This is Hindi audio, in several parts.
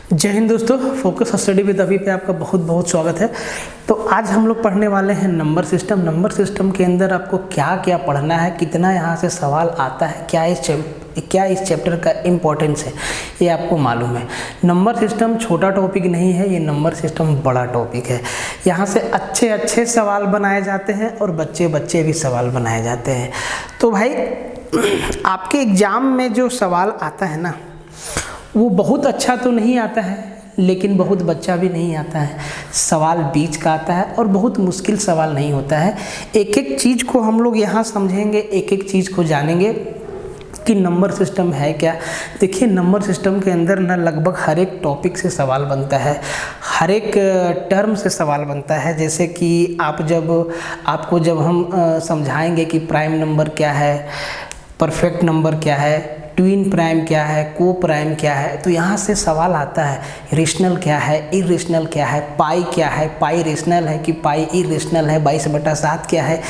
जय हिंद दोस्तों, फोकस स्टडी विद अभी पे आपका बहुत बहुत स्वागत है। तो आज हम लोग पढ़ने वाले हैं नंबर सिस्टम। नंबर सिस्टम के अंदर आपको क्या क्या पढ़ना है, कितना यहाँ से सवाल आता है, क्या इस चैप्टर का इम्पोर्टेंस है, ये आपको मालूम है। नंबर सिस्टम छोटा टॉपिक नहीं है, ये नंबर सिस्टम बड़ा टॉपिक है। यहाँ से अच्छे अच्छे सवाल बनाए जाते हैं और बच्चे बच्चे भी सवाल बनाए जाते हैं। तो भाई आपके एग्ज़ाम में जो सवाल आता है ना, वो बहुत अच्छा तो नहीं आता है, लेकिन बहुत बच्चा भी नहीं आता है। सवाल बीच का आता है और बहुत मुश्किल सवाल नहीं होता है। एक एक चीज़ को हम लोग यहाँ समझेंगे, एक एक चीज़ को जानेंगे कि नंबर सिस्टम है क्या। देखिए, नंबर सिस्टम के अंदर ना लगभग हर एक टॉपिक से सवाल बनता है, हर एक टर्म से सवाल बनता है। जैसे कि आपको जब हम समझाएंगे कि प्राइम नंबर क्या है, परफेक्ट नंबर क्या है, ट्विन प्राइम क्या है, को प्राइम क्या है, तो यहाँ से सवाल आता है। रेशनल क्या है, इरेशनल क्या है, पाई क्या है, पाई रेशनल है कि पाई इरेशनल है, 22/7 क्या है।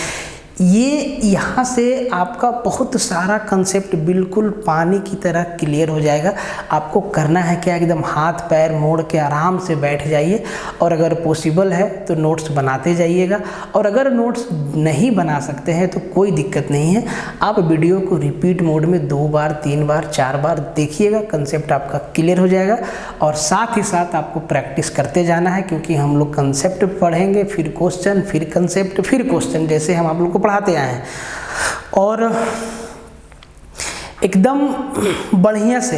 ये यहाँ से आपका बहुत सारा कंसेप्ट बिल्कुल पानी की तरह क्लियर हो जाएगा। आपको करना है क्या, एकदम हाथ पैर मोड़ के आराम से बैठ जाइए और अगर पॉसिबल है तो नोट्स बनाते जाइएगा। और अगर नोट्स नहीं बना सकते हैं तो कोई दिक्कत नहीं है, आप वीडियो को रिपीट मोड में 2 बार 3 बार 4 बार देखिएगा, कंसेप्ट आपका क्लियर हो जाएगा। और साथ ही साथ आपको प्रैक्टिस करते जाना है, क्योंकि हम लोग कंसेप्ट पढ़ेंगे, फिर क्वेश्चन, फिर कंसेप्ट, फिर क्वेश्चन, जैसे हम आप लोग को पढ़ाते आए हैं। और एकदम बढ़िया से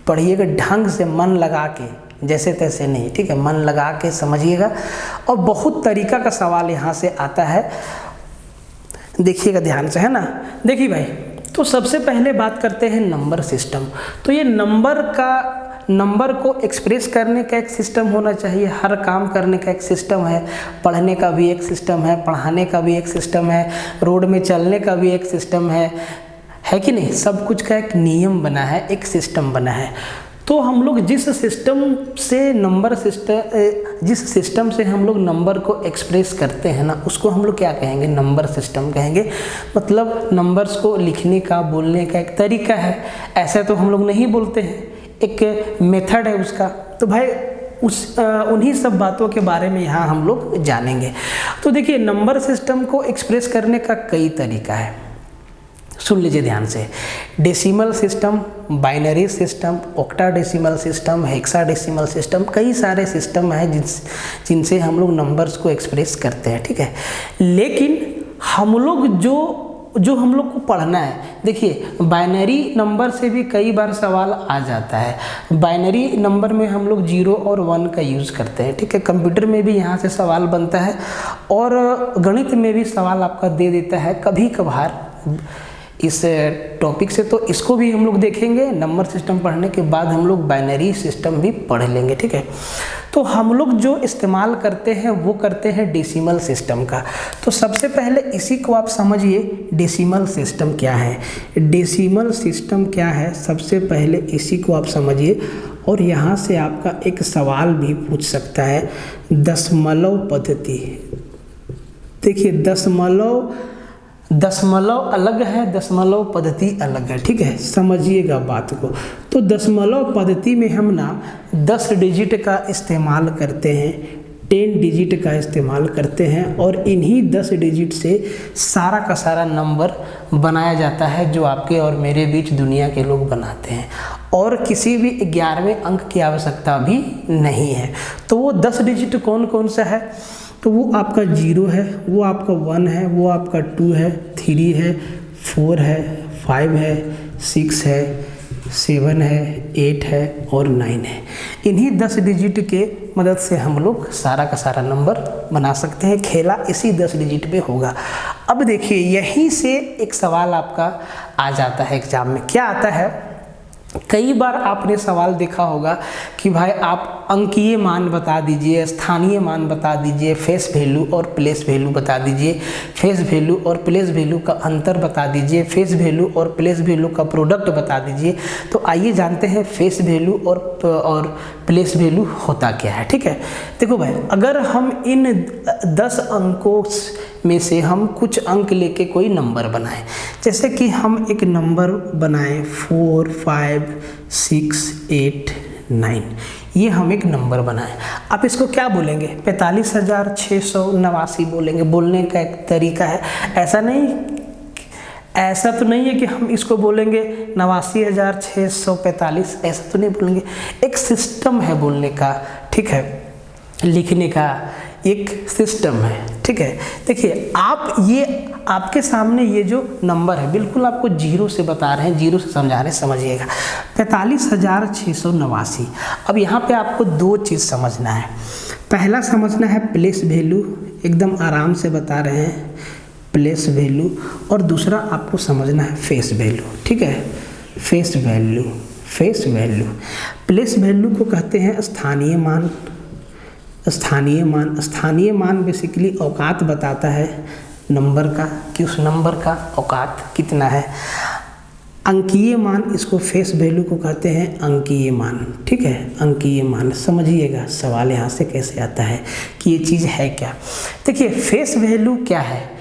पढ़िएगा, ढंग से मन लगा के, जैसे तैसे नहीं, ठीक है, मन लगा के समझिएगा। और बहुत तरीका का सवाल यहाँ से आता है, देखिएगा ध्यान से, है ना। देखिए भाई, तो सबसे पहले बात करते हैं नंबर सिस्टम। तो ये नंबर को एक्सप्रेस करने का एक सिस्टम होना चाहिए। हर काम करने का एक सिस्टम है, पढ़ने का भी एक सिस्टम है, पढ़ाने का भी एक सिस्टम है, रोड में चलने का भी एक सिस्टम है कि नहीं। सब कुछ का एक नियम बना है, एक सिस्टम बना है। तो हम लोग जिस सिस्टम से हम लोग नंबर को एक्सप्रेस करते हैं ना, उसको हम लोग क्या कहेंगे, नंबर सिस्टम कहेंगे। मतलब नंबर्स को लिखने का, बोलने का एक तरीका है। ऐसे तो हम लोग नहीं बोलते हैं, एक मेथड है उसका। तो भाई उन्हीं सब बातों के बारे में यहाँ हम लोग जानेंगे। तो देखिए, नंबर सिस्टम को एक्सप्रेस करने का कई तरीका है, सुन लीजिए ध्यान से। Decimal system, binary system, octadecimal system, hexadecimal system, कई सारे सिस्टम हैं जिनसे हम लोग नंबर्स को एक्सप्रेस करते हैं, ठीक है। लेकिन हम लोग जो हम लोग को पढ़ना है, देखिए बाइनरी नंबर से भी कई बार सवाल आ जाता है। बाइनरी नंबर में हम लोग 0 और 1 का यूज़ करते हैं, ठीक है। कंप्यूटर में भी यहाँ से सवाल बनता है और गणित में भी सवाल आपका दे देता है कभी कभार इस टॉपिक से। तो इसको भी हम लोग देखेंगे। नंबर सिस्टम पढ़ने के बाद हम लोग बाइनरी सिस्टम भी पढ़ लेंगे, ठीक है। तो हम लोग जो इस्तेमाल करते हैं वो करते हैं डेसिमल सिस्टम का। तो सबसे पहले इसी को आप समझिए, डेसिमल सिस्टम क्या है। डेसिमल सिस्टम क्या है, सबसे पहले इसी को आप समझिए। और यहाँ से आपका एक सवाल भी पूछ सकता है, दशमलव पद्धति। देखिए, दशमलव अलग है, दशमलव पद्धति अलग है, ठीक है, समझिएगा बात को। तो दशमलव पद्धति में हम ना 10 डिजिट का इस्तेमाल करते हैं, 10 डिजिट का इस्तेमाल करते हैं, और इन्हीं 10 डिजिट से सारा का सारा नंबर बनाया जाता है, जो आपके और मेरे बीच दुनिया के लोग बनाते हैं। और किसी भी 11वें अंक की आवश्यकता भी नहीं है। तो वो 10 डिजिट कौन कौन सा है, तो वो आपका 0 है, वो आपका 1 है, वो आपका 2 है, 3 है, 4 है, 5 है, 6 है, 7 है, 8 है और 9 है। इन्हीं 10 डिजिट के मदद से हम लोग सारा का सारा नंबर बना सकते हैं। खेला इसी 10 डिजिट पे होगा। अब देखिए, यहीं से एक सवाल आपका आ जाता है एग्जाम में। क्या आता है, कई बार आपने सवाल देखा होगा कि भाई आप अंकीय मान बता दीजिए, स्थानीय मान बता दीजिए, फेस वैल्यू और प्लेस वैल्यू बता दीजिए, फेस वैल्यू और प्लेस वैल्यू का अंतर बता दीजिए, फेस वैल्यू और प्लेस वैल्यू का प्रोडक्ट बता दीजिए। तो आइए जानते हैं फेस वैल्यू और प्लेस वैल्यू होता क्या है, ठीक है। देखो भाई, अगर हम इन 10 अंकों में से हम कुछ अंक लेके कोई नंबर बनाएं, जैसे कि हम एक नंबर बनाएं 4, 5, 6, 8, 9, ये हम एक नंबर बनाए। आप इसको क्या बोलेंगे? 45,689 बोलेंगे। बोलने का एक तरीका है, ऐसा तो नहीं है कि हम इसको बोलेंगे 89,645, ऐसा तो नहीं बोलेंगे। एक सिस्टम है बोलने का, ठीक है, लिखने का एक सिस्टम है, ठीक है। देखिए आप ये आपके सामने ये जो नंबर है बिल्कुल आपको जीरो से बता रहे हैं, जीरो से समझा रहे हैं, समझिएगा 45,689। अब यहाँ पे आपको दो चीज़ समझना है। पहला समझना है प्लेस वैल्यू, एकदम आराम से बता रहे हैं प्लेस वैल्यू, और दूसरा आपको समझना है फेस वैल्यू, ठीक है। फेस वैल्यू प्लेस वैल्यू को कहते हैं स्थानीय मान। स्थानीय मान बेसिकली औकात बताता है नंबर का, कि उस नंबर का औकात कितना है। अंकीय मान, इसको फेस वैल्यू को कहते हैं अंकीय मान, ठीक है। अंकीय मान समझिएगा सवाल यहाँ से कैसे आता है कि ये चीज़ है क्या। देखिए फेस वैल्यू क्या है?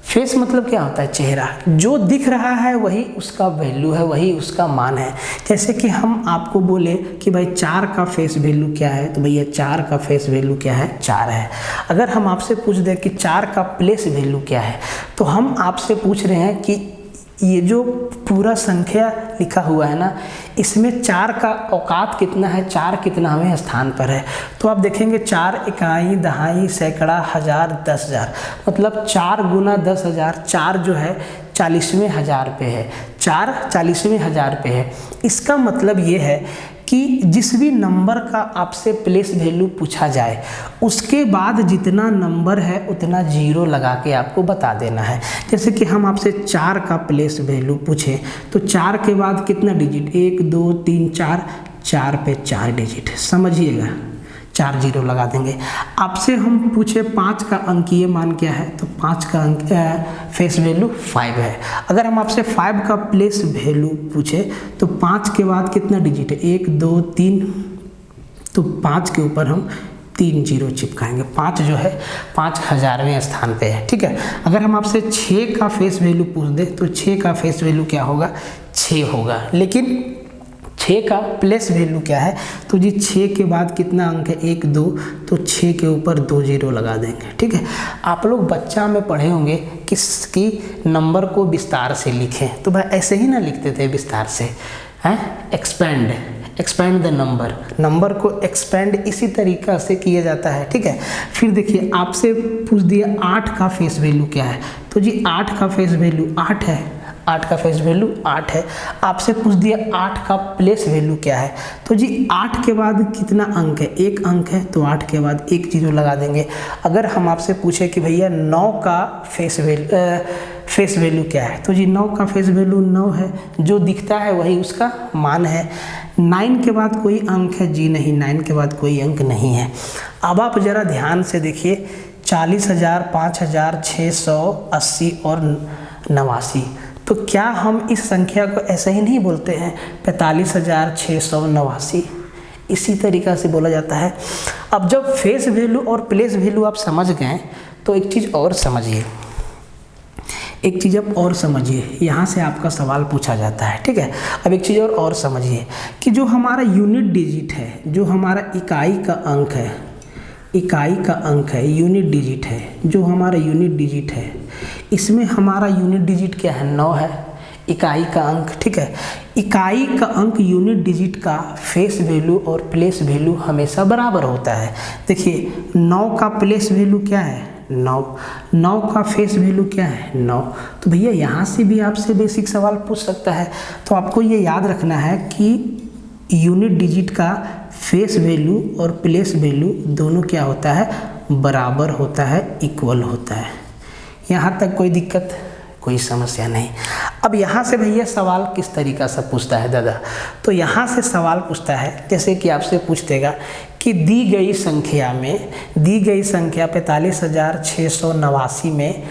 फेस मतलब क्या होता है? चेहरा। जो दिख रहा है वही उसका वैल्यू है, वही उसका मान है। जैसे कि हम आपको बोले कि भाई 4 का फेस वैल्यू क्या है, तो भैया 4 का फेस वैल्यू क्या है? 4 है। अगर हम आपसे पूछ दें कि 4 का प्लेस वैल्यू क्या है, तो हम आपसे पूछ रहे हैं कि ये जो पूरा संख्या लिखा हुआ है ना, इसमें 4 का औकात कितना है, 4 कितना हमें स्थान पर है। तो आप देखेंगे 4 इकाई, दहाई, सैकड़ा, हजार, 10,000, मतलब 4 गुना 10,000, 4 जो है 40वें हज़ार पे है, 4 40वें हज़ार पे है। इसका मतलब ये है कि जिस भी नंबर का आपसे प्लेस वैल्यू पूछा जाए उसके बाद जितना नंबर है उतना जीरो लगा के आपको बता देना है। जैसे कि हम आपसे 4 का प्लेस वैल्यू पूछे तो 4 के बाद कितना डिजिट, 1 2 3 4, 4 पे 4 डिजिट, समझिएगा 4 जीरो लगा देंगे। आपसे हम पूछे 5 का अंकीय मान क्या है, तो 5 का फेस वैल्यू 5 है। अगर हम आपसे 5 का प्लेस वैल्यू पूछे तो 5 के बाद कितना डिजिट है, 1 2 3, तो 5 के ऊपर हम 3 जीरो चिपकाएंगे। 5 जो है 5,000वें स्थान पे है, ठीक है। अगर हम आपसे 6 का फेस वैल्यू पूछ दें तो 6 का फेस वैल्यू क्या होगा, 6 होगा। लेकिन 6 का प्लेस वैल्यू क्या है, तो जी 6 के बाद कितना अंक है, 1 2, तो 6 के ऊपर 2 जीरो लगा देंगे, ठीक है। आप लोग बच्चा में पढ़े होंगे किसकी नंबर को विस्तार से लिखें, तो भाई ऐसे ही ना लिखते थे विस्तार से, हैं, एक्सपेंड द नंबर को एक्सपेंड इसी तरीक़ा से किया जाता है, ठीक है। फिर देखिए आपसे पूछ दिया 8 का फेस वैल्यू क्या है, तो जी 8 का फेस वैल्यू 8 है, 8 का फेस वैल्यू 8 है। आपसे पूछ दिया 8 का प्लेस वैल्यू क्या है, तो जी 8 के बाद कितना अंक है, 1 अंक है, तो 8 के बाद 1 जीरो लगा देंगे। अगर हम आपसे पूछे कि भैया 9 का फेस वैल्यू क्या है, तो जी 9 का फेस वैल्यू 9 है, जो दिखता है वही उसका मान है। 9 के बाद कोई अंक है, जी नहीं, 9 के बाद कोई अंक नहीं है। अब आप ज़रा ध्यान से देखिए 40,000, 5,680 और 89, तो क्या हम इस संख्या को ऐसे ही नहीं बोलते हैं 45,689, इसी तरीक़ा से बोला जाता है। अब जब फेस वैल्यू और प्लेस वैल्यू आप समझ गए तो एक चीज़ और समझिए, यहाँ से आपका सवाल पूछा जाता है, ठीक है। अब एक चीज़ और समझिए कि जो हमारा यूनिट डिजिट है, जो हमारा इकाई का अंक है, यूनिट डिजिट है, जो हमारा यूनिट डिजिट है, इसमें हमारा यूनिट डिजिट क्या है, 9 है, इकाई का अंक, ठीक है। इकाई का अंक यूनिट डिजिट का फेस वैल्यू और प्लेस वैल्यू हमेशा बराबर होता है। देखिए 9 का प्लेस वैल्यू क्या है, 9 का फेस वैल्यू क्या है, 9। तो भैया यहाँ से भी आपसे बेसिक सवाल पूछ सकता है। तो आपको ये याद रखना है कि यूनिट डिजिट का फेस वैल्यू और प्लेस वैल्यू दोनों क्या होता है, बराबर होता है, इक्वल होता है। यहाँ तक कोई दिक्कत, कोई समस्या नहीं। अब यहाँ से भैया सवाल किस तरीक़ा से पूछता है दादा, तो यहाँ से सवाल पूछता है जैसे कि आपसे पूछ देगा कि दी गई संख्या 45,689 में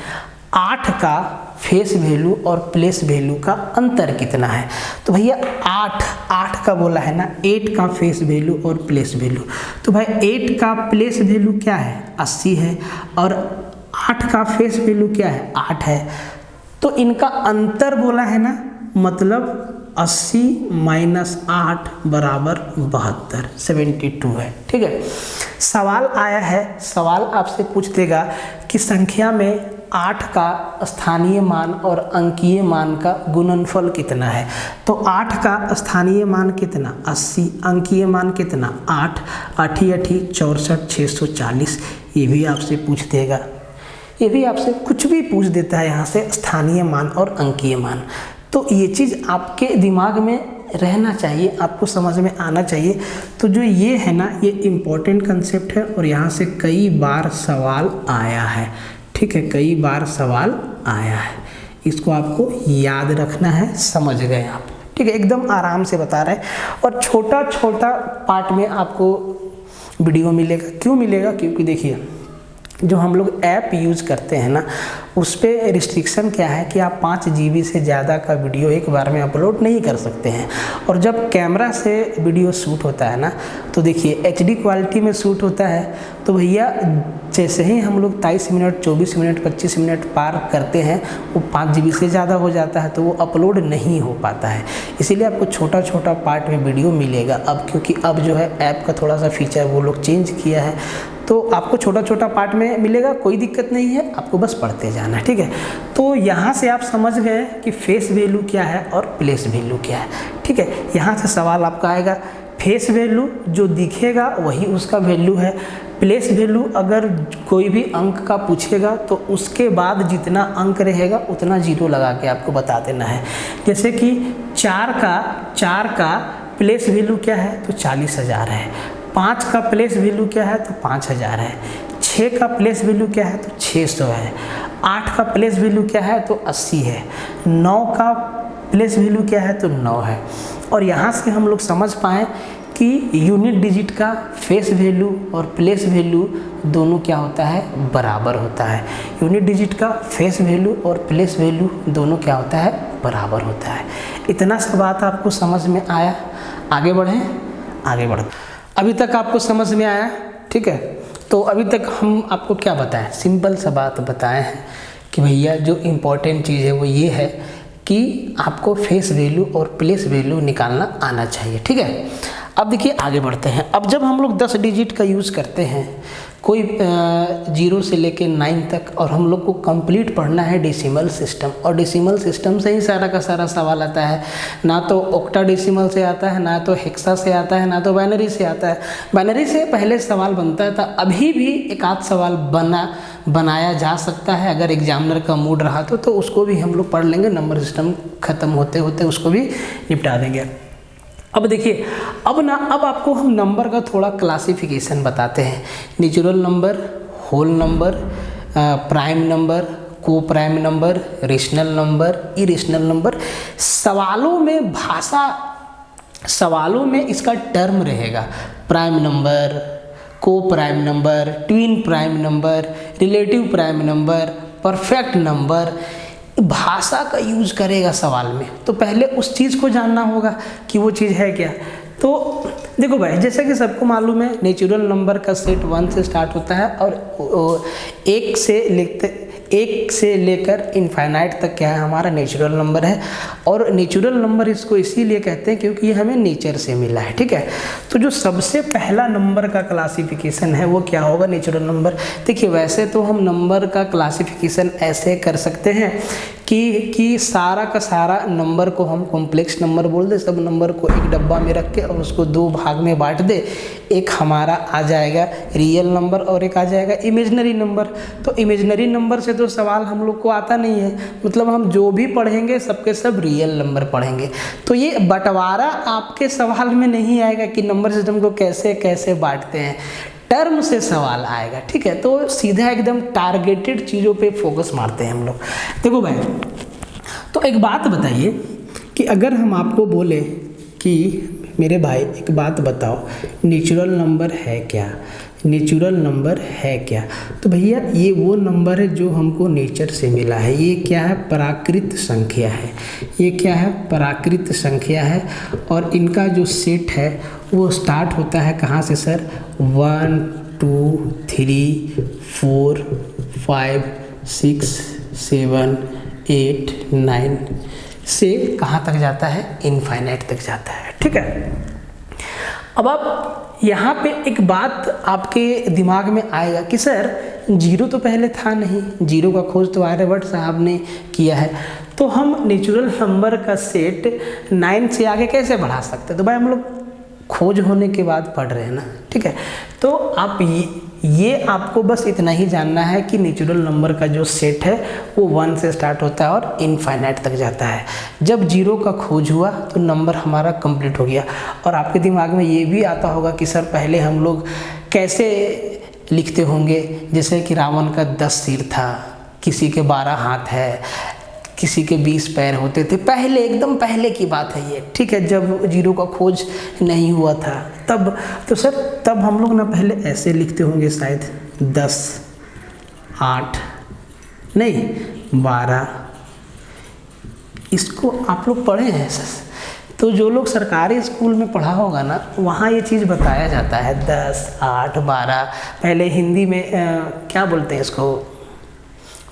8 का फेस वैल्यू और प्लेस वैल्यू का अंतर कितना है। तो भैया 8 का बोला है ना, 8 का फेस वैल्यू और प्लेस वैल्यू, तो भाई 8 का प्लेस वैल्यू क्या है, 80 है, और 8 का फेस वैल्यू क्या है, 8 है। तो इनका अंतर बोला है ना, मतलब 80 माइनस 8 बराबर 72, 72 है। ठीक है, सवाल आया है, सवाल आपसे पूछ देगा कि संख्या में 8 का स्थानीय मान और अंकीय मान का गुणनफल कितना है। तो 8 का स्थानीय मान कितना 80, अंकीय मान कितना 8, 8 8 64 640, ये भी आपसे पूछ देगा। ये भी आपसे कुछ भी पूछ देता है यहाँ से, स्थानीय मान और अंकीय मान। तो ये चीज़ आपके दिमाग में रहना चाहिए, आपको समझ में आना चाहिए। तो जो ये है ना, ये इम्पोर्टेंट कंसेप्ट है और यहाँ से कई बार सवाल आया है। ठीक है, कई बार सवाल आया है, इसको आपको याद रखना है। समझ गए आप? ठीक है, एकदम आराम से बता रहे हैं और छोटा छोटा पार्ट में आपको वीडियो मिलेगा। क्यों मिलेगा? क्योंकि देखिए, जो हम लोग ऐप यूज़ करते हैं ना, उस पर रिस्ट्रिक्शन क्या है कि आप 5 GB से ज़्यादा का वीडियो एक बार में अपलोड नहीं कर सकते हैं। और जब कैमरा से वीडियो शूट होता है ना, तो देखिए HD क्वालिटी में शूट होता है, तो भैया जैसे ही हम लोग 23 मिनट 24 मिनट 25 मिनट पार करते हैं, वो 5 GB से ज़्यादा हो जाता है, तो वो अपलोड नहीं हो पाता है। इसीलिए आपको छोटा छोटा पार्ट में वीडियो मिलेगा अब, क्योंकि अब जो है ऐप का थोड़ा सा फीचर वो लोग चेंज किया है, तो आपको छोटा छोटा पार्ट में मिलेगा। कोई दिक्कत नहीं है, आपको बस पढ़ते जाना है। ठीक है, तो यहाँ से आप समझ गए कि फेस वैल्यू क्या है और प्लेस वैल्यू क्या है। ठीक है, यहाँ से सवाल आपका आएगा, फेस वैल्यू जो दिखेगा वही उसका वैल्यू है। प्लेस वैल्यू अगर कोई भी अंक का पूछेगा तो उसके बाद जितना अंक रहेगा उतना जीरो लगा के आपको बता देना है। जैसे कि 4 का प्लेस वैल्यू क्या है, तो 40,000 है। 5 का प्लेस वैल्यू क्या है, तो 5,000 है। 6 का प्लेस वैल्यू क्या है, तो 600 है। 8 का प्लेस वैल्यू क्या है, तो 80 है। 9 का प्लेस वैल्यू क्या है, तो 9 है। और यहाँ से हम लोग समझ पाएँ कि यूनिट डिजिट का फेस वैल्यू और प्लेस वैल्यू दोनों क्या होता है, बराबर होता है। यूनिट डिजिट का फेस वैल्यू और प्लेस वैल्यू दोनों क्या होता है, बराबर होता है। इतना सा बात आपको समझ में आया? आगे बढ़ें, आगे बढ़ें। अभी तक आपको समझ में आया? ठीक है, तो अभी तक हम आपको क्या बताएं, सिंपल सा बात बताए हैं कि भैया जो इम्पोर्टेंट चीज़ है वो ये है कि आपको फेस वैल्यू और प्लेस वैल्यू निकालना आना चाहिए। ठीक है, अब देखिए आगे बढ़ते हैं। अब जब हम लोग 10 डिजिट का यूज़ करते हैं, कोई 0 से लेके 9 तक, और हम लोग को कंप्लीट पढ़ना है डेसिमल सिस्टम, और डेसिमल सिस्टम से ही सारा का सारा सवाल आता है। ना तो ऑक्टाडेसिमल से आता है, ना तो हेक्सा से आता है, ना तो बाइनरी से आता है। बाइनरी से पहले सवाल बनता था, अभी भी एक आध सवाल बनाया जा सकता है अगर एग्जामिनर का मूड रहा तो उसको भी हम लोग पढ़ लेंगे। नंबर सिस्टम ख़त्म होते होते उसको भी निपटा देंगे। अब देखिए, अब आपको हम नंबर का थोड़ा क्लासिफिकेशन बताते हैं। Natural number, whole number, prime number, co prime number, rational number, irrational number. सवालों में इसका टर्म रहेगा, prime number, co prime number, twin prime number, relative prime number, perfect number. भाषा का यूज़ करेगा सवाल में, तो पहले उस चीज़ को जानना होगा कि वो चीज़ है क्या। तो देखो भाई, जैसा कि सबको मालूम है, नेचुरल नंबर का सेट 1 से स्टार्ट होता है और 1 से लेकर इनफाइनाइट तक क्या है, हमारा नेचुरल नंबर है। और नेचुरल नंबर इसको इसीलिए कहते हैं क्योंकि ये हमें नेचर से मिला है। ठीक है, तो जो सबसे पहला नंबर का क्लासिफिकेशन है वो क्या होगा, नेचुरल नंबर। देखिए, वैसे तो हम नंबर का क्लासिफिकेशन ऐसे कर सकते हैं कि सारा का सारा नंबर को हम कॉम्प्लेक्स नंबर बोल दे, सब नंबर को एक डब्बा में रख के और उसको 2 भाग में बांट दे। एक हमारा आ जाएगा रियल नंबर और एक आ जाएगा इमेजिनरी नंबर। तो इमेजिनरी नंबर से तो सवाल हम लोग को आता नहीं है, मतलब हम जो भी पढ़ेंगे सबके सब रियल नंबर पढ़ेंगे। तो ये बंटवारा आपके सवाल में नहीं आएगा कि नंबर सिस्टम को कैसे कैसे बांटते हैं, टर्म से सवाल आएगा। ठीक है, तो सीधा एकदम टारगेटेड चीज़ों पे फोकस मारते हैं हम लोग। देखो भाई, तो एक बात बताइए कि अगर हम आपको बोले कि मेरे भाई एक बात बताओ, नेचुरल नंबर है क्या, नेचुरल नंबर है क्या, तो भैया ये वो नंबर है जो हमको नेचर से मिला है। ये क्या है, प्राकृत संख्या है। ये क्या है, प्राकृत संख्या है। और इनका जो सेट है वो स्टार्ट होता है कहाँ से सर, 1 2 3 4 5 6 7 8 9 से कहाँ तक जाता है, इनफाइनाइट तक जाता है। ठीक है, अब आप यहाँ पे एक बात आपके दिमाग में आएगा कि सर जीरो तो पहले था नहीं, जीरो का खोज तो आर्यभट्ट साहब ने किया है, तो हम नेचुरल नंबर का सेट 9 से आगे कैसे बढ़ा सकते हैं? तो भाई हम लोग खोज होने के बाद पढ़ रहे हैं ना। ठीक है, तो आप ये आपको बस इतना ही जानना है कि नेचुरल नंबर का जो सेट है वो 1 से स्टार्ट होता है और इनफाइनाइट तक जाता है। जब जीरो का खोज हुआ तो नंबर हमारा कंप्लीट हो गया। और आपके दिमाग में ये भी आता होगा कि सर पहले हम लोग कैसे लिखते होंगे, जैसे कि रावण का 10 सिर था, किसी के 12 हाथ है, किसी के 20 पैर होते थे, पहले एकदम पहले की बात है ये। ठीक है, जब जीरो का खोज नहीं हुआ था तब, तो सर तब हम लोग ना पहले ऐसे लिखते होंगे शायद 10, 8 नहीं 12, इसको आप लोग पढ़े हैं सर? तो जो लोग सरकारी स्कूल में पढ़ा होगा ना, वहाँ ये चीज़ बताया जाता है 10, 8, 12। पहले हिंदी में क्या बोलते हैं इसको,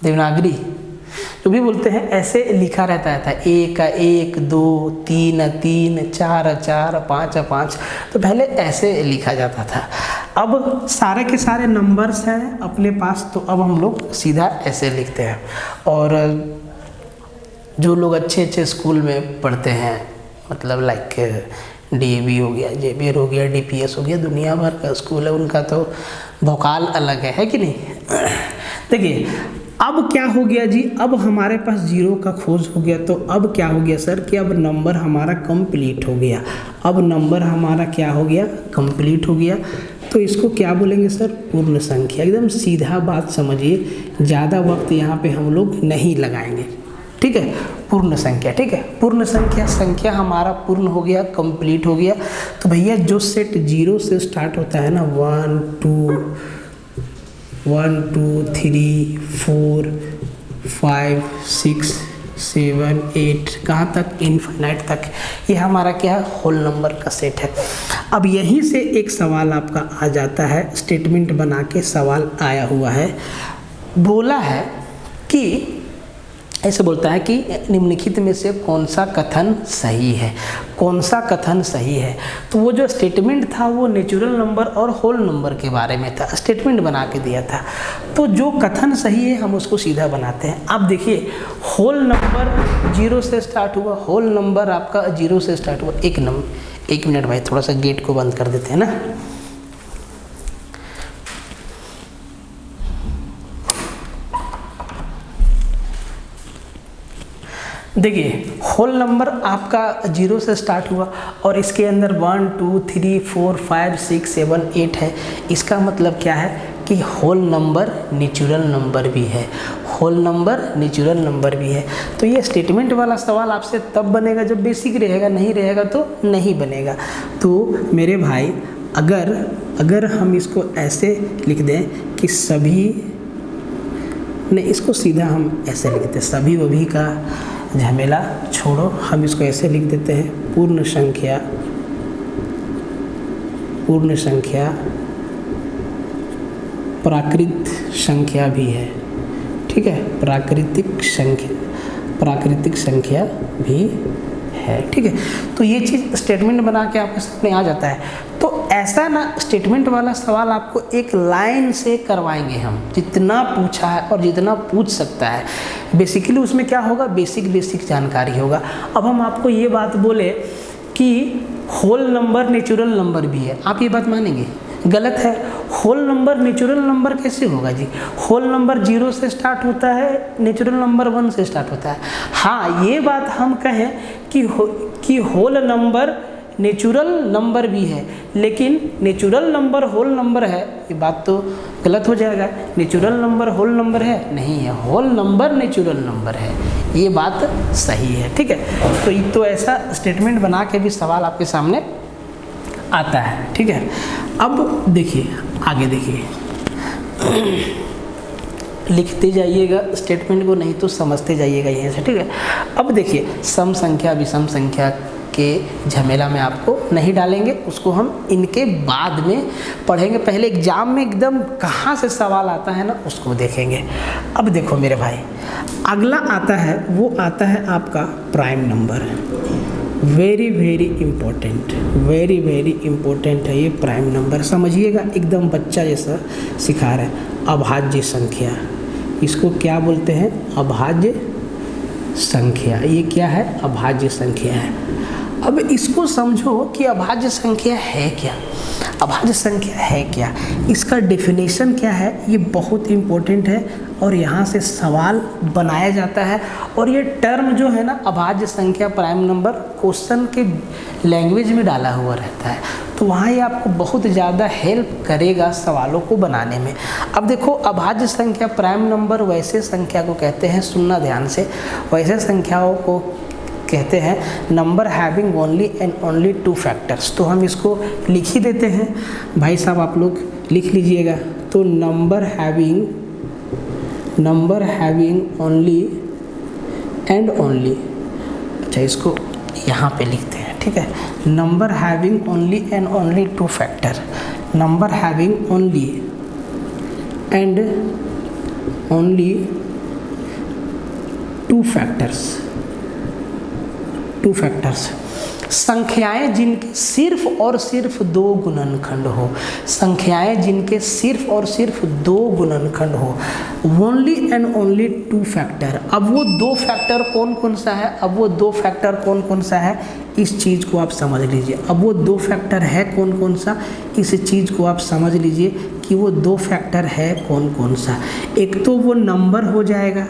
देवनागरी जो भी बोलते हैं, ऐसे लिखा रहता था। 1 का 1, 2, 3 3, 4 4, 5 5, तो पहले ऐसे लिखा जाता था। अब सारे के सारे नंबर्स हैं अपने पास, तो अब हम लोग सीधा ऐसे लिखते हैं। और जो लोग अच्छे अच्छे स्कूल में पढ़ते हैं, मतलब लाइक DAV हो गया, JBR हो गया, DPS हो गया, दुनिया भर का स्कूल है, उनका तो भौकाल अलग है कि नहीं। देखिए अब क्या हो गया जी, अब हमारे पास जीरो का खोज हो गया, तो अब क्या हो गया सर कि अब नंबर हमारा कंप्लीट हो गया। अब नंबर हमारा क्या हो गया, कंप्लीट हो गया। तो इसको क्या बोलेंगे सर, पूर्ण संख्या। एकदम सीधा बात समझिए, ज़्यादा वक्त यहाँ पे हम लोग नहीं लगाएंगे। ठीक है, पूर्ण संख्या। ठीक है, पूर्ण संख्या हमारा पूर्ण हो गया, कंप्लीट हो गया। तो भैया जो सेट जीरो से स्टार्ट होता है ना, 1 2 3 4 5 6 7 8 कहाँ तक, इनफाइनाइट तक। ये हमारा क्या है, होल नंबर का सेट है। अब यहीं से एक सवाल आपका आ जाता है, स्टेटमेंट बना के सवाल आया हुआ है, बोला है कि ऐसे बोलता है कि निम्नलिखित में से कौन सा कथन सही है, कौन सा कथन सही है। तो वो जो स्टेटमेंट था वो नेचुरल नंबर और होल नंबर के बारे में था, स्टेटमेंट बना के दिया था। तो जो कथन सही है हम उसको सीधा बनाते हैं। अब देखिए, होल नंबर जीरो से स्टार्ट हुआ, होल नंबर आपका जीरो से स्टार्ट हुआ। एक मिनट भाई, थोड़ा सा गेट को बंद कर देते हैं ना। देखिए, होल नंबर आपका जीरो से स्टार्ट हुआ और इसके अंदर 1 2 3 4 5 6 7 8 है। इसका मतलब क्या है कि होल नंबर नेचुरल नंबर भी है, होल नंबर नेचुरल नंबर भी है। तो ये स्टेटमेंट वाला सवाल आपसे तब बनेगा जब बेसिक रहेगा, नहीं रहेगा तो नहीं बनेगा। तो मेरे भाई, अगर हम इसको ऐसे लिख दें कि सभी, नहीं इसको सीधा हम ऐसे लिख देते, सभी वभी का झमेला छोड़ो, हम इसको ऐसे लिख देते हैं, पूर्ण संख्या प्राकृत संख्या भी है। ठीक है, प्राकृतिक संख्या भी है। ठीक है, तो ये चीज़ स्टेटमेंट बना के आपके सामने आ जाता है। तो ऐसा ना स्टेटमेंट वाला सवाल आपको एक लाइन से करवाएंगे हम, जितना पूछा है और जितना पूछ सकता है। बेसिकली उसमें क्या होगा, बेसिक जानकारी होगा। अब हम आपको ये बात बोले कि होल नंबर नेचुरल नंबर भी है, आप ये बात मानेंगे? गलत है। होल नंबर नेचुरल नंबर कैसे होगा जी? होल नंबर जीरो से स्टार्ट होता है, नेचुरल नंबर 1 से स्टार्ट होता है। हाँ, ये बात हम कहें कि होल नंबर नेचुरल नंबर भी है, लेकिन नेचुरल नंबर होल नंबर है, ये बात तो गलत हो जाएगा। नेचुरल नंबर होल नंबर है, नहीं है, होल नंबर नेचुरल नंबर है, ये बात सही है। ठीक है, तो ऐसा स्टेटमेंट बना के भी सवाल आपके सामने आता है। ठीक है, अब देखिए, आगे देखिए, लिखते जाइएगा स्टेटमेंट को, नहीं तो समझते जाइएगा यहीं से। ठीक है, अब देखिए, सम संख्या विषम संख्या के झमेला में आपको नहीं डालेंगे, उसको हम इनके बाद में पढ़ेंगे। पहले एग्जाम में एकदम कहाँ से सवाल आता है ना, उसको देखेंगे। अब देखो मेरे भाई, अगला आता है, वो आता है आपका prime number. Very very important, very very important है ये प्राइम नंबर, समझिएगा, एकदम बच्चा जैसा सिखा रहे हैं। अभाज्य संख्या, इसको क्या बोलते हैं? अभाज्य संख्या। ये क्या है? अभाज्य संख्या है। अब इसको समझो कि अभाज्य संख्या है क्या, अभाज्य संख्या है क्या, इसका डेफिनेशन क्या है, ये बहुत इम्पोर्टेंट है और यहाँ से सवाल बनाया जाता है। और ये टर्म जो है ना, अभाज्य संख्या, प्राइम नंबर, क्वेश्चन के लैंग्वेज में डाला हुआ रहता है, तो वहाँ ये आपको बहुत ज़्यादा हेल्प करेगा सवालों को बनाने में। अब देखो, अभाज्य संख्या, प्राइम नंबर वैसे संख्या को कहते हैं, सुनना ध्यान से, वैसे संख्याओं को कहते हैं number having only and only 2 factors. तो हम इसको लिख ही देते हैं भाई साहब, आप लोग लिख लीजिएगा। तो number having only and only, अच्छा इसको यहाँ पे लिखते हैं, ठीक है। Number having only and only 2 factor, number having only and only 2 factors, 2 factors. संख्याएं जिनके सिर्फ और सिर्फ 2 गुणनखंड हो, संख्याएं जिनके सिर्फ और सिर्फ 2 गुणनखंड हो, ओनली एंड ओनली 2 फैक्टर। अब वो 2 फैक्टर कौन कौन सा है, अब वो 2 फैक्टर कौन कौन सा है, इस चीज़ को आप समझ लीजिए। अब वो 2 फैक्टर है कौन कौन सा, इस चीज़ को आप समझ लीजिए कि वो 2 फैक्टर है कौन कौन सा। एक तो वो नंबर हो जाएगा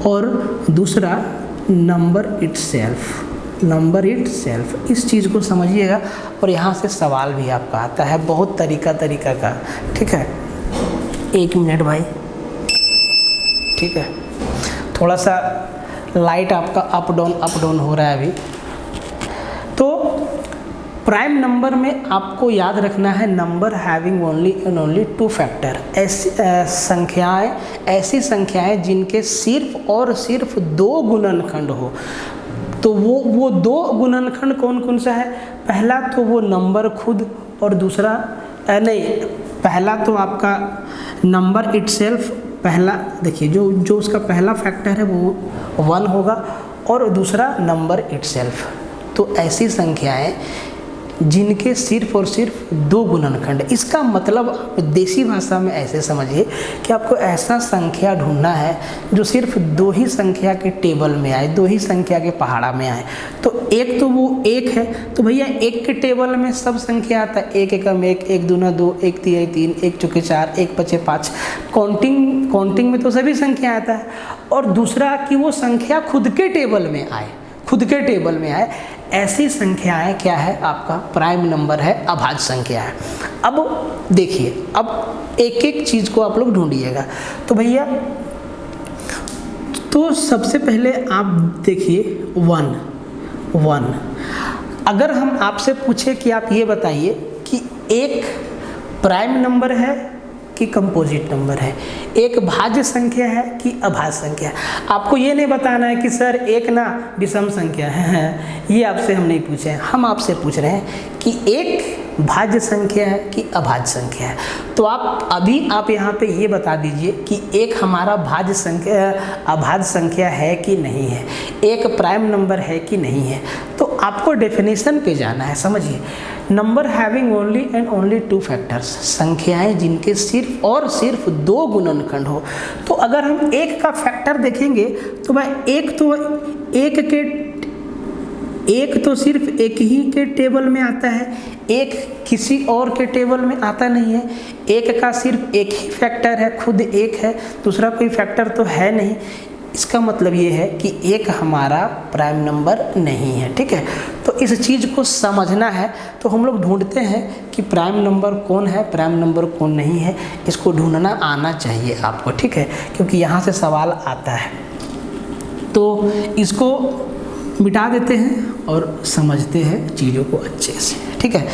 और दूसरा नंबर इटसेल्फ, नंबर इटसेल्फ, इस चीज़ को समझिएगा। और यहाँ से सवाल भी आपका आता है बहुत तरीका का, ठीक है। 1 मिनट भाई, ठीक है, थोड़ा सा लाइट आपका अप डाउन हो रहा है अभी। तो प्राइम नंबर में आपको याद रखना है number having only and only 2 factor. ऐसी संख्याएं, ऐसी संख्याएं जिनके सिर्फ और सिर्फ 2 गुणनखंड हो। तो वो 2 गुणनखंड कौन कौन सा है? पहला तो वो नंबर खुद, और दूसरा पहला तो आपका नंबर इटसेल्फ, पहला देखिए जो उसका पहला फैक्टर है वो 1 होगा, और दूसरा नंबर इटसेल्फ। तो ऐसी संख्याएं जिनके सिर्फ और सिर्फ 2 गुणनखंड। इसका मतलब आप देसी भाषा में ऐसे समझिए कि आपको ऐसा संख्या ढूंढना है जो सिर्फ 2 ही संख्या के टेबल में आए, 2 ही संख्या के पहाड़ा में आए। तो एक तो वो 1 है, तो भैया 1 के टेबल में सब संख्या आता है, 1 एकम 1, 1 दूना 2, 1 तिहाई 3, 1 चौके 4, 1 पचे 5। काउंटिंग में तो सभी संख्या आता है। और दूसरा कि वो संख्या खुद के टेबल में आए, खुद के टेबल में आए। ऐसी संख्याएं क्या है? आपका प्राइम नंबर है, अभाज्य संख्या है। अब देखिए, अब एक एक चीज़ को आप लोग ढूंढिएगा। तो भैया, तो सबसे पहले आप देखिए 1। अगर हम आपसे पूछे कि आप ये बताइए कि एक प्राइम नंबर है कि कंपोजिट नंबर है, एक भाज्य संख्या है कि अभाज्य संख्या है। आपको ये नहीं बताना है कि सर एक ना विषम संख्या है, ये आपसे हम नहीं पूछे हैं। हम आपसे पूछ रहे हैं कि एक भाज्य संख्या है कि अभाज्य संख्या है। तो आप यहाँ पे ये बता दीजिए कि एक हमारा भाज्य संख्या, अभाज्य संख्या है कि नहीं है, एक प्राइम नंबर है कि नहीं है। तो आपको डेफिनेशन पे जाना है, समझिए। Number having only and only 2 factors, संख्याएं जिनके सिर्फ और सिर्फ 2 गुणनखंड हो। तो अगर हम एक का फैक्टर देखेंगे तो भाई एक तो सिर्फ एक ही के टेबल में आता है, एक किसी और के टेबल में आता नहीं है। एक का सिर्फ एक ही फैक्टर है, खुद एक है, दूसरा कोई फैक्टर तो है नहीं। इसका मतलब ये है कि एक हमारा प्राइम नंबर नहीं है, ठीक है। तो इस चीज़ को समझना है। तो हम लोग ढूंढते हैं कि प्राइम नंबर कौन है, प्राइम नंबर कौन नहीं है। इसको ढूंढना आना चाहिए आपको, ठीक है, क्योंकि यहाँ से सवाल आता है। तो इसको मिटा देते हैं और समझते हैं चीज़ों को अच्छे से, ठीक है।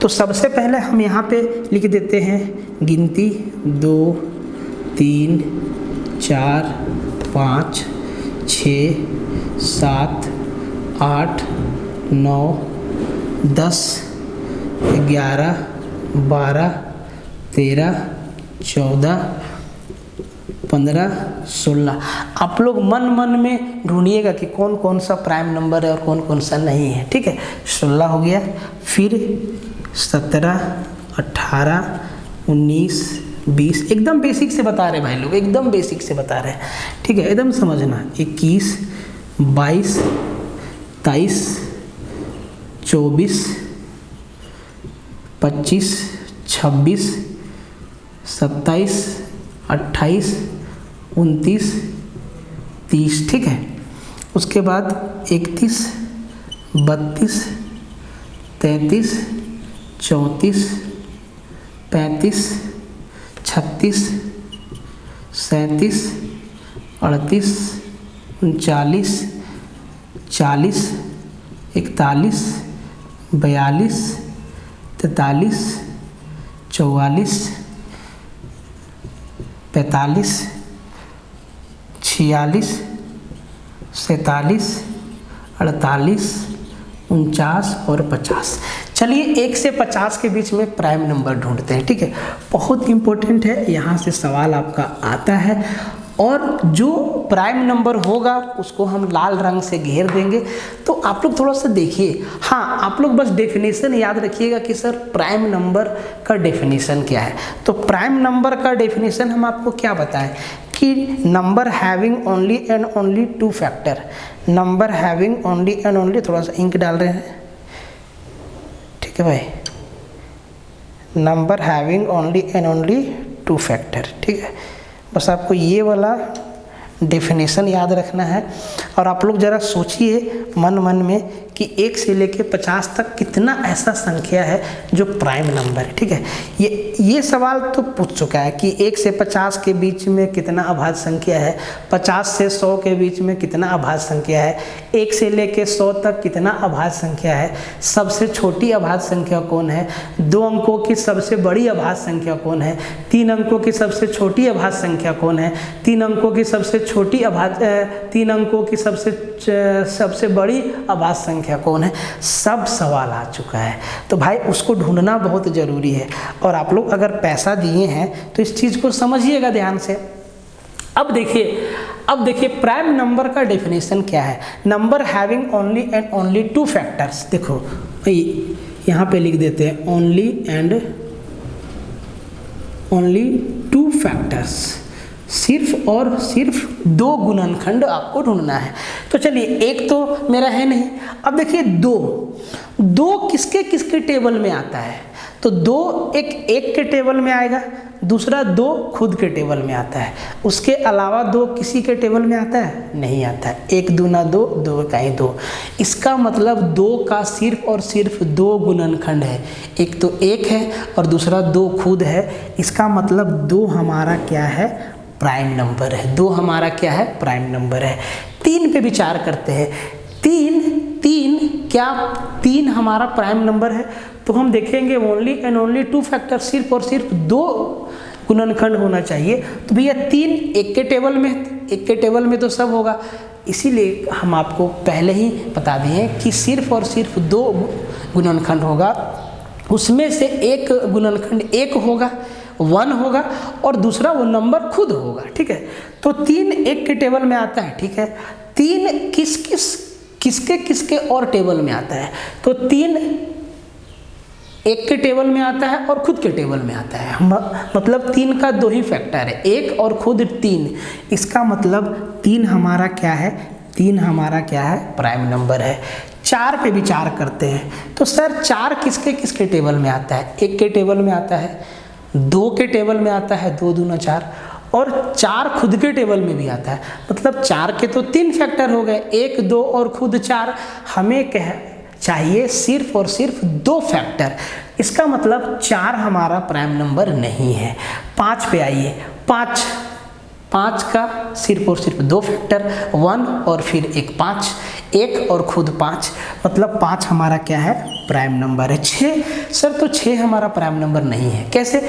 तो सबसे पहले हम यहाँ पे लिख देते हैं गिनती 2 3 4 5 6 7 8 9, 10, 11, 12, 13, 14, 15, 16। आप लोग मन मन में ढूंढिएगा कि कौन कौन सा प्राइम नंबर है और कौन कौन सा नहीं है। ठीक है, 16 हो गया, फिर 17, 18, 19, 20। एकदम बेसिक से बता रहे भाई लोग, एकदम बेसिक से बता रहे हैं। ठीक है, एकदम समझना। 21, 22, 23, 24, 25, 26, 27, 28, 29, 30। ठीक है, उसके बाद 31, 32, 33, 34, 35, 36, 37, 38, 39, 40, 41, 42, 43, 44, 45, 46, 47, 48, 49 और 50। चलिए 1 से 50 के बीच में प्राइम नंबर ढूंढते हैं। ठीक है, बहुत इंपॉर्टेंट है, यहाँ से सवाल आपका आता है और जो प्राइम नंबर होगा उसको हम लाल रंग से घेर देंगे। तो आप लोग थोड़ा सा देखिए, हाँ आप लोग बस डेफिनेशन याद रखिएगा कि सर प्राइम नंबर का डेफिनेशन क्या है। तो प्राइम नंबर का डेफिनेशन हम आपको क्या बताएं कि number having only and only 2 factor. Number having only and only, थोड़ा सा इंक डाल रहे हैं। ठीक है भाई, number having only and only 2 factor. ठीक है, बस आपको ये वाला डेफिनेशन याद रखना है। और आप लोग ज़रा सोचिए मन मन में कि 1 से लेके 50 तक कितना ऐसा संख्या है जो प्राइम नंबर है। ठीक है, ये सवाल तो पूछ चुका है कि 1 से 50 के बीच में कितना अभाज्य संख्या है, 50 से 100 के बीच में कितना अभाज्य संख्या है, 1 से लेके 100 तक कितना अभाज्य संख्या है, सबसे छोटी अभाज्य संख्या कौन है, 2 अंकों की सबसे बड़ी अभाज्य संख्या कौन है, 3 अंकों की सबसे छोटी अभाज्य संख्या कौन है, 3 अंकों की सबसे छोटी अभाज्य 3 अंकों की सबसे बड़ी अभाज्य संख्या कौन है। सब सवाल आ चुका है, तो भाई उसको ढूंढना बहुत ज़रूरी है। और आप लोग अगर पैसा दिए हैं तो इस चीज़ को समझिएगा ध्यान से। अब देखिए प्राइम नंबर का डेफिनेशन क्या है। Number having only and only 2 factors. देखो यहाँ पे लिख देते हैं ओनली एंड ओनली 2 फैक्टर्स। सिर्फ और सिर्फ 2 गुणनखंड आपको ढूंढना है। तो चलिए, एक तो मेरा है नहीं। अब देखिए 2 किसके किसके टेबल में आता है। तो 2 एक के टेबल में आएगा, दूसरा 2 खुद के टेबल में आता है। उसके अलावा 2 किसी के टेबल में आता है, नहीं आता है। 1 दूना 2, 2 का 2। इसका मतलब 2 का सिर्फ और सिर्फ 2 गुणनखंड है। एक तो 1 है और दूसरा 2 खुद है। इसका मतलब 2 हमारा क्या है, प्राइम नंबर है। 2 हमारा क्या है, प्राइम नंबर है। 3 पे विचार करते हैं। 3 हमारा प्राइम नंबर है। तो हम देखेंगे ओनली एंड ओनली 2 फैक्टर, सिर्फ और सिर्फ 2 गुणनखंड होना चाहिए। तो भैया 3 एक के टेबल में तो सब होगा। इसीलिए हम आपको पहले ही बता दिए कि सिर्फ और सिर्फ 2 गुणनखंड होगा। उसमें से एक गुणनखंड 1 होगा, 1 होगा, और दूसरा वो नंबर खुद होगा। ठीक है, तो 3 एक के टेबल में आता है। ठीक है, 3 किसके और टेबल में आता है। तो 3 एक के टेबल में आता है और खुद के टेबल में आता है। मतलब 3 का 2 ही फैक्टर है, 1 और खुद 3। इसका मतलब 3 हमारा क्या है, 3 हमारा क्या है, प्राइम नंबर है। 4 पे विचार करते हैं। तो सर 4 किसके टेबल में आता है। 1 के टेबल में आता है, 2 के टेबल में आता है, 2 दूना 4, और 4 खुद के टेबल में भी आता है। मतलब 4 के तो 3 फैक्टर हो गए, 1, 2 और खुद 4। हमें चाहिए सिर्फ और सिर्फ 2 फैक्टर। इसका मतलब 4 हमारा प्राइम नंबर नहीं है। 5 पे आइए। 5 का सिर्फ और सिर्फ 2 फैक्टर, 1 और फिर एक 5, 1 और खुद 5। मतलब 5 हमारा क्या है, प्राइम नंबर है। 6 सर, तो 6 हमारा प्राइम नंबर नहीं है। कैसे?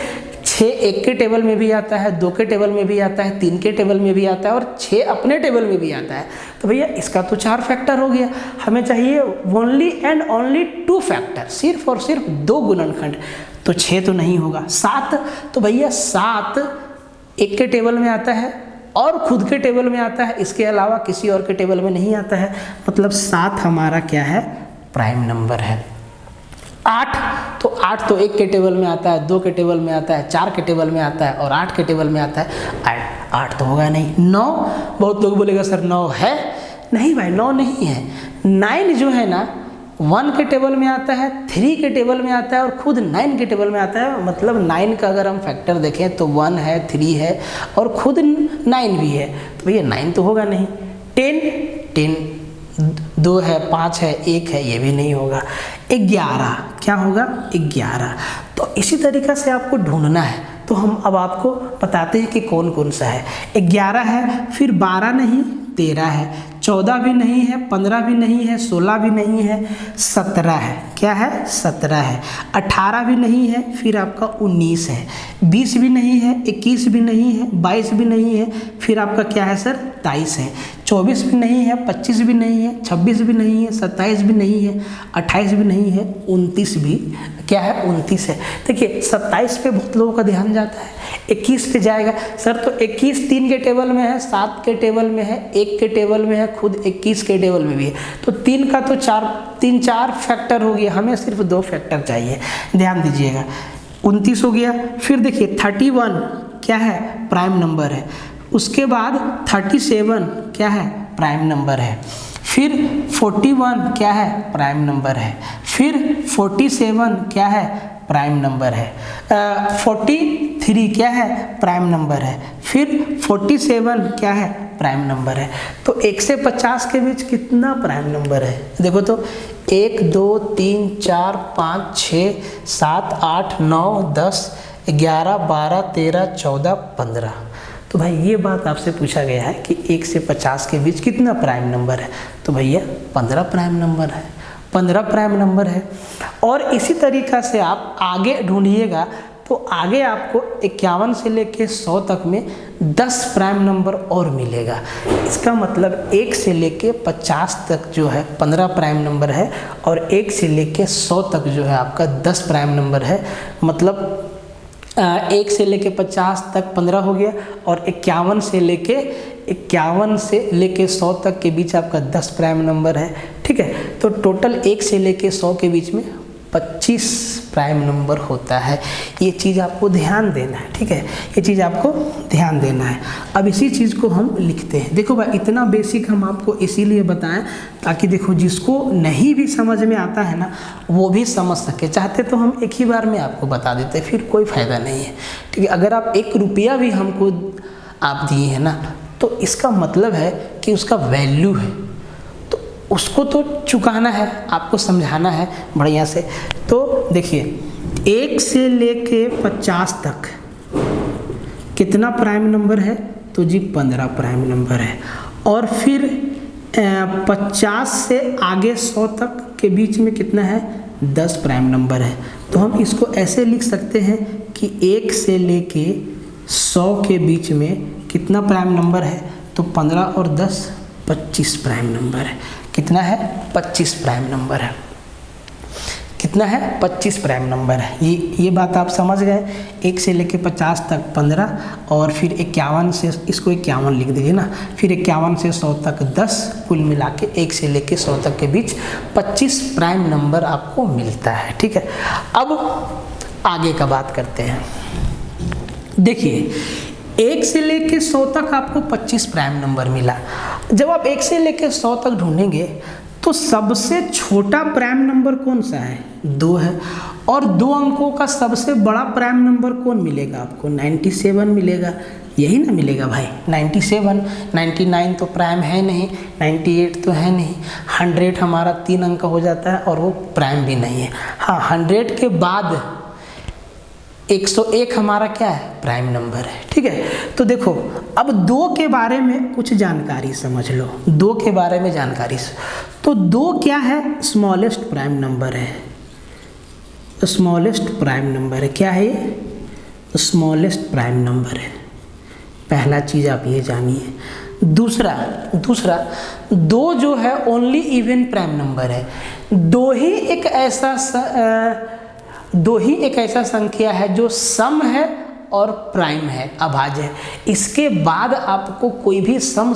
6 एक के टेबल में भी आता है, 2 के टेबल में भी आता है, 3 के टेबल में भी आता है और 6 अपने टेबल में भी आता है। तो भैया इसका तो 4 फैक्टर हो गया। हमें चाहिए ओनली एंड ओनली 2 फैक्टर, सिर्फ और सिर्फ 2 गुणनखंड। तो 6 तो नहीं होगा। 7, तो भैया 7 एक के टेबल में आता है और खुद के टेबल में आता है, इसके अलावा किसी और के टेबल में नहीं आता है। मतलब 7 हमारा क्या है, प्राइम नंबर है। 8, तो 8 तो एक के टेबल में आता है, 2 के टेबल में आता है, 4 के टेबल में आता है और 8 के टेबल में आता है। 8 तो होगा नहीं। 9, बहुत लोग बोलेगा सर 9 है, नहीं भाई 9 नहीं है। 9 जो है ना 1 के टेबल में आता है, 3 के टेबल में आता है और खुद 9 के टेबल में आता है। मतलब 9 का अगर हम फैक्टर देखें तो 1 है, 3 है और खुद 9 भी है। तो भैया 9 तो होगा नहीं। 10 2 है, 5 है, 1 है, ये भी नहीं होगा। 11 क्या होगा, 11। तो इसी तरीक़ा से आपको ढूंढना है। तो हम अब आपको बताते हैं कि कौन कौन सा है। 11 है, फिर 12 नहीं 13 है, 14 भी नहीं है, 15 भी नहीं है, 16 भी नहीं है, 17 है। क्या है, 17 है। 18 भी नहीं है, फिर आपका 19 है। 20 भी नहीं है, 21 भी नहीं है, 22 भी नहीं है, फिर आपका क्या है सर, 23 है। 24 भी नहीं है, 25 भी नहीं है, 26 भी नहीं है, 27 भी नहीं है, 28 भी नहीं है, 29 भी क्या है, 29 है। देखिए 27 पे बहुत लोगों का ध्यान जाता है, 21 पे जाएगा सर। तो 21 3 के टेबल में है, 7 के टेबल में है, 1 के टेबल में है, खुद 21 के टेबल में भी है। तो 3 का तो 4 फैक्टर हो गया, हमें सिर्फ 2 फैक्टर चाहिए, ध्यान दीजिएगा। 29 हो गया। फिर देखिए 31 क्या है, प्राइम नंबर है। उसके बाद 37 क्या है, प्राइम नंबर है। फिर 41 क्या है, प्राइम नंबर है। फिर 47 क्या है, प्राइम नंबर है। 43 क्या है, प्राइम नंबर है। फिर 47 क्या है, प्राइम नंबर है। तो 1 से 50 के बीच कितना प्राइम नंबर है, देखो तो 1 2 3 4 5 6 7 8 9 10 11 12 13 14 15। तो भाई ये बात आपसे पूछा गया है कि 1 से 50 के बीच कितना प्राइम नंबर है। तो भैया 15 प्राइम नंबर है, 15 प्राइम नंबर है। और इसी तरीक़ा से आप आगे ढूंढिएगा तो आगे आपको 51 से लेके 100 तक में 10 प्राइम नंबर और मिलेगा। इसका मतलब 1 से लेके 50 तक जो है 15 प्राइम नंबर है और 1 से लेके 100 तक जो है आपका 10 प्राइम नंबर है। मतलब 1 से लेके 50 तक 15 हो गया और 51 से लेके 100 तक के बीच आपका 10 प्राइम नंबर है। ठीक है, तो टोटल 1 से लेके 100 के बीच में 25 प्राइम नंबर होता है। ये चीज़ आपको ध्यान देना है। ठीक है, ये चीज़ आपको ध्यान देना है। अब इसी चीज़ को हम लिखते हैं। देखो भाई इतना बेसिक हम आपको इसीलिए बताएं ताकि देखो जिसको नहीं भी समझ में आता है ना वो भी समझ सके। चाहते तो हम एक ही बार में आपको बता देते, फिर कोई फ़ायदा नहीं है। ठीक है, अगर आप 1 रुपया भी हमको आप दिए हैं ना तो इसका मतलब है कि उसका वैल्यू है, तो उसको तो चुकाना है, आपको समझाना है बढ़िया से। तो देखिए 1 से लेके 50 तक कितना प्राइम नंबर है, तो जी 15 प्राइम नंबर है। और फिर 50 से आगे 100 तक के बीच में कितना है, 10 प्राइम नंबर है। तो हम इसको ऐसे लिख सकते हैं कि 1 से लेके 100 के बीच में कितना प्राइम नंबर है, तो 15 और 10 25 प्राइम नंबर है। कितना है, 25 प्राइम नंबर है। कितना है, 25 प्राइम नंबर है। ये बात आप समझ गए। 1 से लेके 50 तक 15 और फिर 51 से, इसको 51 लिख दीजिए ना, फिर 51 से 100 तक 10, कुल मिला के 1 से लेके 100 तक के बीच 25 प्राइम नंबर आपको मिलता है। ठीक है, अब आगे का बात करते हैं। देखिए 1 से लेके 100 तक आपको 25 प्राइम नंबर मिला। जब आप 1 से लेके 100 तक ढूंढेंगे तो सबसे छोटा प्राइम नंबर कौन सा है, 2 है। और 2 अंकों का सबसे बड़ा प्राइम नंबर कौन मिलेगा आपको, 97 मिलेगा। यही ना मिलेगा भाई, 97। 99 तो प्राइम है नहीं, 98 तो है नहीं, 100 हमारा 3 अंक हो जाता है और वो प्राइम भी नहीं है। हाँ, 100 के बाद 101 हमारा क्या है, प्राइम नंबर है। ठीक है, तो देखो अब 2 के बारे में कुछ जानकारी समझ लो। 2 के बारे में जानकारी, तो 2 क्या है, स्मॉलेस्ट प्राइम नंबर है। स्मॉलेस्ट प्राइम नंबर है, क्या है ये, स्मॉलेस्ट प्राइम नंबर है। पहला चीज़ आप ये जानिए। दूसरा 2 जो है ओनली इवन प्राइम नंबर है। दो ही एक ऐसा संख्या है जो सम है और प्राइम है, अभाज्य है। इसके बाद आपको कोई भी सम